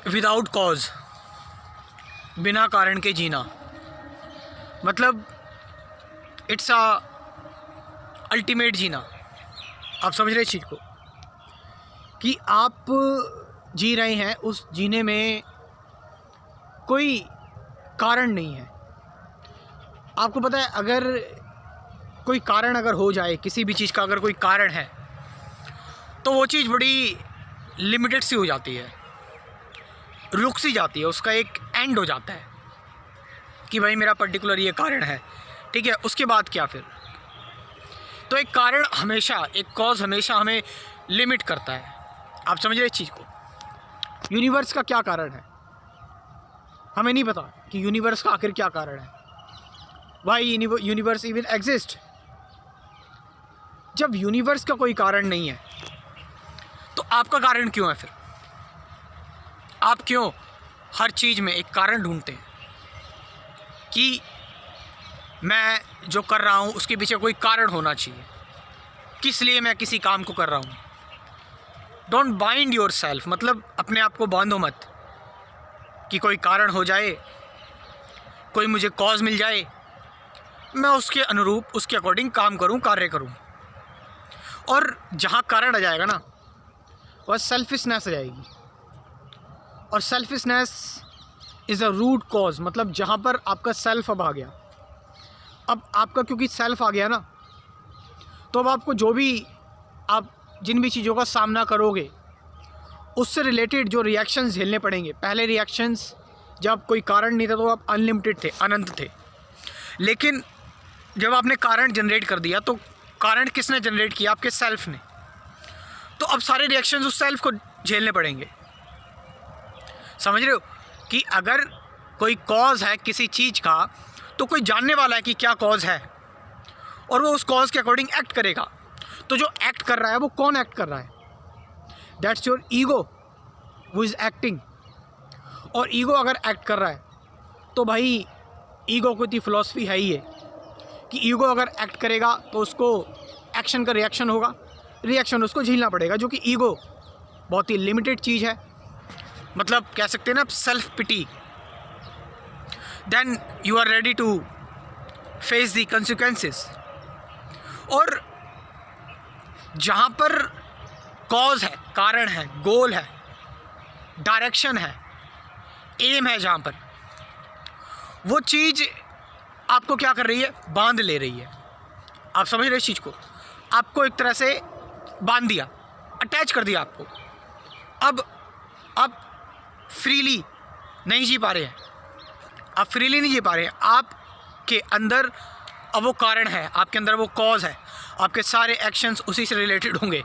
Without cause, बिना कारण के जीना, मतलब इट्स अ अल्टीमेट जीना। आप समझ रहे इस चीज़ को कि आप जी रहे हैं, उस जीने में कोई कारण नहीं है। आपको पता है, अगर कोई कारण अगर हो जाए, किसी भी चीज़ का अगर कोई कारण है, तो वो चीज़ बड़ी लिमिटेड सी हो जाती है, रुक सी जाती है, उसका एक एंड हो जाता है कि भाई मेरा पर्टिकुलर ये कारण है, ठीक है। उसके बाद क्या फिर? तो एक कारण हमेशा, एक कॉज हमेशा हमें लिमिट करता है। आप समझ रहे इस चीज़ को? यूनिवर्स का क्या कारण है, हमें नहीं पता कि यूनिवर्स का आखिर क्या कारण है। Why universe even exist? जब यूनिवर्स का कोई कारण नहीं है, तो आपका कारण क्यों है फिर? आप क्यों हर चीज़ में एक कारण ढूंढते हैं कि मैं जो कर रहा हूँ उसके पीछे कोई कारण होना चाहिए, किस लिए मैं किसी काम को कर रहा हूँ? डोंट बाइंड योर सेल्फ, मतलब अपने आप को बांधो मत कि कोई कारण हो जाए, कोई मुझे कॉज मिल जाए, मैं उसके अनुरूप, उसके अकॉर्डिंग काम करूं, कार्य करूं। और जहां कारण आ जाएगा ना, वह सेल्फिशनेस आ जाएगी। और selfishness is a root cause, मतलब जहां पर आपका सेल्फ अब आ गया। अब आपका क्योंकि सेल्फ आ गया ना, तो अब आपको जो भी, आप जिन भी चीज़ों का सामना करोगे, उससे रिलेटेड जो रिएक्शंस झेलने पड़ेंगे। पहले रिएक्शंस जब कोई कारण नहीं था तो आप अनलिमिटेड थे, अनंत थे। लेकिन जब आपने कारण जनरेट कर दिया, तो कारण किसने जनरेट किया? आपके सेल्फ ने। तो अब सारे रिएक्शंस उस सेल्फ को झेलने पड़ेंगे। समझ रहे हो कि अगर कोई कॉज है किसी चीज़ का, तो कोई जानने वाला है कि क्या कॉज है, और वो उस कॉज के अकॉर्डिंग एक्ट करेगा। तो जो एक्ट कर रहा है, वो कौन एक्ट कर रहा है? That's your ego who is acting. और ईगो अगर एक्ट कर रहा है, तो भाई ईगो की फिलॉसफी है ही है कि ईगो अगर एक्ट करेगा तो उसको एक्शन का रिएक्शन होगा, रिएक्शन उसको झेलना पड़ेगा, जो कि ईगो बहुत ही लिमिटेड चीज़ है। मतलब कह सकते हैं ना, self pity. Then you are ready to face the consequences. और जहाँ पर कॉज है, कारण है, गोल है, डायरेक्शन है, एम है, जहाँ पर वो चीज़ आपको क्या कर रही है? बांध ले रही है। आप समझ रहे इस चीज़ को? आपको एक तरह से बांध दिया, अटैच कर दिया आपको। अब आप फ्रीली नहीं जी पा रहे हैं, आप फ्रीली नहीं जी पा रहे हैं। आपके अंदर अब वो कारण है, आपके अंदर वो कॉज है, आपके सारे एक्शंस उसी से रिलेटेड होंगे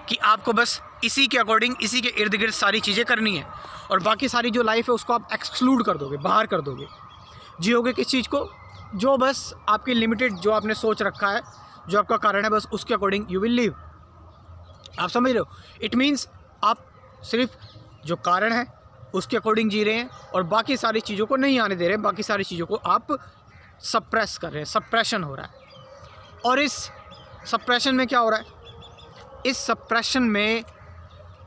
कि आपको बस इसी के अकॉर्डिंग, इसी के इर्द गिर्द सारी चीज़ें करनी है। और बाकी सारी जो लाइफ है उसको आप एक्सक्लूड कर दोगे, बाहर कर दोगे। जियोगे किस चीज़ को? जो बस आपकी लिमिटेड, जो आपने सोच रखा है, जो आपका कारण है, बस उसके अकॉर्डिंग यू विल लिव। आप समझ रहे हो? इट मीन्स आप सिर्फ जो कारण है उसके अकॉर्डिंग जी रहे हैं, और बाकी सारी चीज़ों को नहीं आने दे रहे हैं। बाकी सारी चीज़ों को आप सप्रेस कर रहे हैं, सप्रेशन हो रहा है। और इस सप्रेशन में क्या हो रहा है? इस सप्रेशन में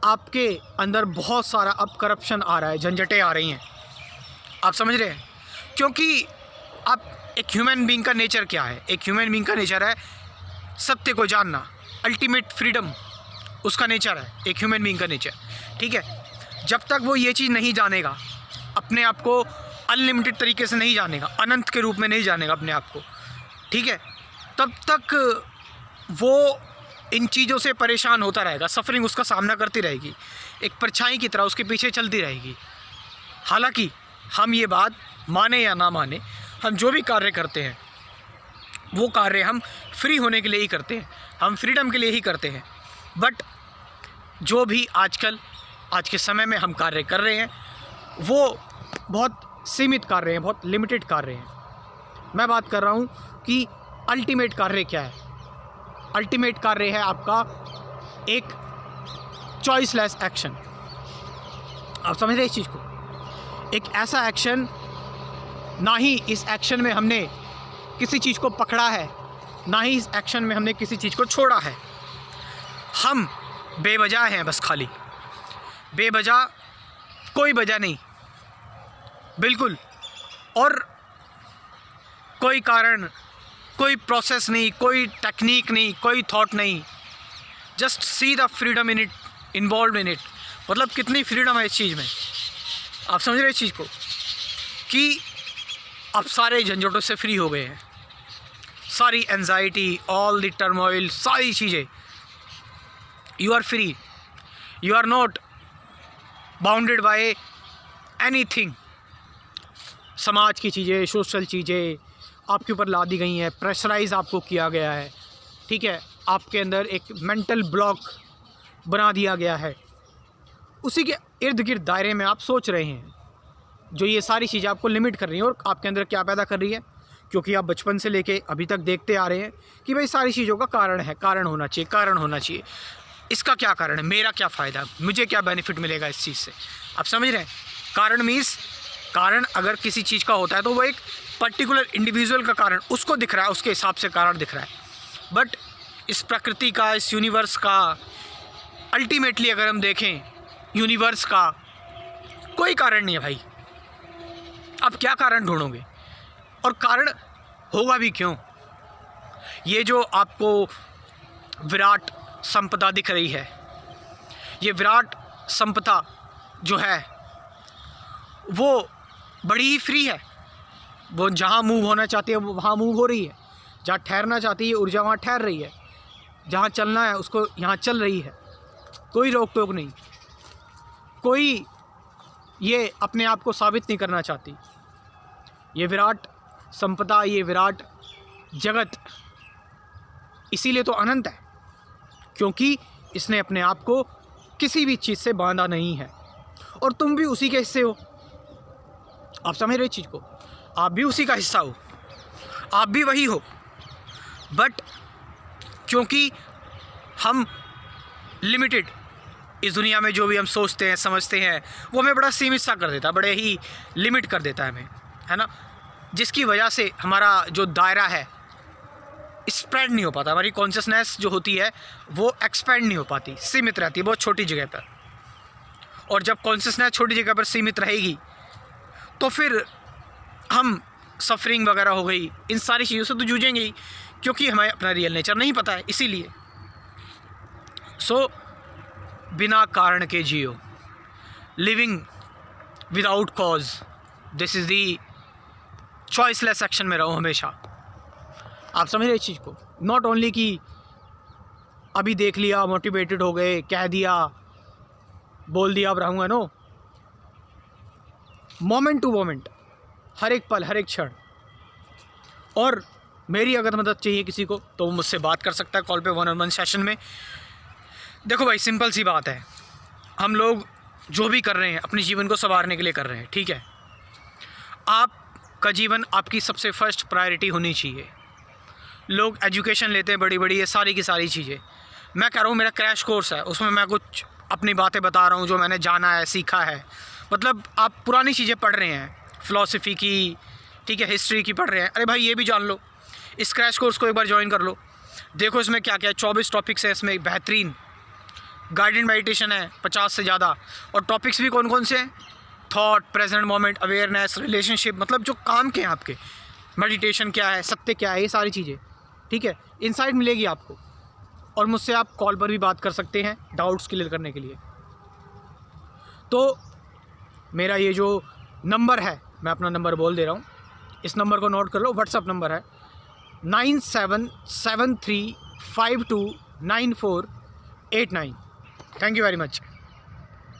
आपके अंदर बहुत सारा अब करप्शन आ रहा है, झंझटें आ रही हैं। आप समझ रहे हैं? क्योंकि आप, एक ह्यूमन बीइंग का नेचर क्या है? एक ह्यूमन बीइंग का नेचर है सत्य को जानना, अल्टीमेट फ्रीडम उसका नेचर है, एक ह्यूमन बीइंग का नेचर, ठीक है। जब तक वो ये चीज़ नहीं जानेगा, अपने आप को अनलिमिटेड तरीके से नहीं जानेगा, अनंत के रूप में नहीं जानेगा अपने आप को, ठीक है, तब तक वो इन चीज़ों से परेशान होता रहेगा, सफरिंग उसका सामना करती रहेगी, एक परछाई की तरह उसके पीछे चलती रहेगी। हालांकि हम ये बात माने या ना माने, हम जो भी कार्य करते हैं वो कार्य हम फ्री होने के लिए ही करते हैं, हम फ्रीडम के लिए ही करते हैं। बट जो भी आजकल, आज के समय में हम कार्य कर रहे हैं, वो बहुत सीमित कार्य हैं, बहुत लिमिटेड कार्य हैं। मैं बात कर रहा हूँ कि अल्टीमेट कार्य क्या है। अल्टीमेट कार्य है आपका एक चॉइसलेस एक्शन। आप समझ रहे हैं इस चीज़ को? एक ऐसा एक्शन, ना ही इस एक्शन में हमने किसी चीज़ को पकड़ा है, ना ही इस एक्शन में हमने किसी चीज़ को छोड़ा है। हम बेवजह हैं, बस खाली बेवजह कोई वजह नहीं, बिल्कुल, और कोई कारण, कोई प्रोसेस नहीं, कोई टेक्निक नहीं, कोई थॉट नहीं, just see the freedom in it, involve in it. मतलब कितनी फ्रीडम है इस चीज़ में, आप समझ रहे हैं इस चीज़ को, कि आप सारे झंझटों से फ्री हो गए हैं, सारी एंजाइटी, ऑल द टर्मोइल, सारी चीज़ें, you are free, you are not bounded by anything. समाज की चीज़ें, सोशल चीज़ें आपके ऊपर ला दी गई हैं, प्रेशराइज आपको किया गया है, ठीक है, आपके अंदर एक मेंटल ब्लॉक बना दिया गया है, उसी के इर्द गिर्द दायरे में आप सोच रहे हैं, जो ये सारी चीज़ें आपको लिमिट कर रही हैं। और आपके अंदर क्या पैदा कर रही है, क्योंकि आप बचपन से लेके अभी तक देखते आ रहे हैं कि भाई सारी चीज़ों का कारण है, कारण होना चाहिए, कारण होना चाहिए, इसका क्या कारण है, मेरा क्या फ़ायदा, मुझे क्या बेनिफिट मिलेगा इस चीज़ से। आप समझ रहे हैं, कारण मीन्स, कारण अगर किसी चीज़ का होता है तो वो एक पर्टिकुलर इंडिविजुअल का कारण उसको दिख रहा है, उसके हिसाब से कारण दिख रहा है, बट इस प्रकृति का, इस यूनिवर्स का, अल्टीमेटली अगर हम देखें यूनिवर्स का कोई कारण नहीं है भाई। अब क्या कारण ढूंढोगे, और कारण होगा भी क्यों। ये जो आपको विराट संपदा दिख रही है, ये विराट संपदा जो है वो बड़ी ही फ्री है, वो जहाँ मूव होना चाहती है वो वहाँ मूव हो रही है, जहाँ ठहरना चाहती है ऊर्जा वहाँ ठहर रही है, जहाँ चलना है उसको यहाँ चल रही है, कोई रोक टोक नहीं, कोई ये अपने आप को साबित नहीं करना चाहती। ये विराट संपदा, ये विराट जगत इसीलिए तो अनंत है, क्योंकि इसने अपने आप को किसी भी चीज़ से बांधा नहीं है, और तुम भी उसी के हिस्से हो। आप समझ रहे चीज़ को, आप भी उसी का हिस्सा हो, आप भी वही हो, बट क्योंकि हम लिमिटेड, इस दुनिया में जो भी हम सोचते हैं, समझते हैं, वो हमें बड़ा सीमित सा कर देता है, बड़े ही लिमिट कर देता है हमें, है ना, जिसकी वजह से हमारा जो दायरा है स्प्रेड नहीं हो पाता, हमारी कॉन्शियसनेस जो होती है वो एक्सपेंड नहीं हो पाती, सीमित रहती है बहुत छोटी जगह पर। और जब कॉन्शियसनेस छोटी जगह पर सीमित रहेगी तो फिर हम सफरिंग वगैरह हो गई, इन सारी चीज़ों से तो जूझेंगे ही, क्योंकि हमें अपना रियल नेचर नहीं पता है। इसीलिए बिना कारण के जियो, living without cause, this is the choiceless action में रहो हमेशा। आप समझ रहे इस चीज़ को, नॉट ओनली कि अभी देख लिया, मोटिवेटेड हो गए, कह दिया, बोल दिया, अब रहूँगा, नो, मोमेंट टू मोमेंट, हर एक पल, हर एक क्षण। और मेरी अगर मदद चाहिए किसी को तो वो मुझसे बात कर सकता है कॉल पे, 1-on-1 सेशन में। देखो भाई, सिंपल सी बात है, हम लोग जो भी कर रहे हैं अपने जीवन को संवारने के लिए कर रहे हैं, ठीक है। आपका जीवन आपकी सबसे फर्स्ट प्रायोरिटी होनी चाहिए। लोग एजुकेशन लेते हैं बड़ी बड़ी, ये सारी की सारी चीज़ें, मैं कह रहा हूँ मेरा क्रैश कोर्स है, उसमें मैं कुछ अपनी बातें बता रहा हूँ जो मैंने जाना है, सीखा है। मतलब आप पुरानी चीज़ें पढ़ रहे हैं, फ़िलॉसफी की, ठीक है, हिस्ट्री की पढ़ रहे हैं, अरे भाई ये भी जान लो, इस क्रैश कोर्स को एक बार ज्वाइन कर लो, देखो इसमें क्या क्या है। 24 टॉपिक्स है इसमें, बेहतरीन गाइडेड मेडिटेशन है 50 से ज़्यादा, और टॉपिक्स भी कौन कौन से हैं, thought, present moment, awareness, relationship, मतलब जो काम के हैं आपके, मेडिटेशन क्या है, सत्य क्या है, ये सारी चीज़ें, ठीक है, इनसाइट मिलेगी आपको। और मुझसे आप कॉल पर भी बात कर सकते हैं डाउट्स क्लियर करने के लिए। तो मेरा ये जो नंबर है, मैं अपना नंबर बोल दे रहा हूँ, इस नंबर को नोट कर लो, व्हाट्सअप नंबर है 9773529489। Thank you very much.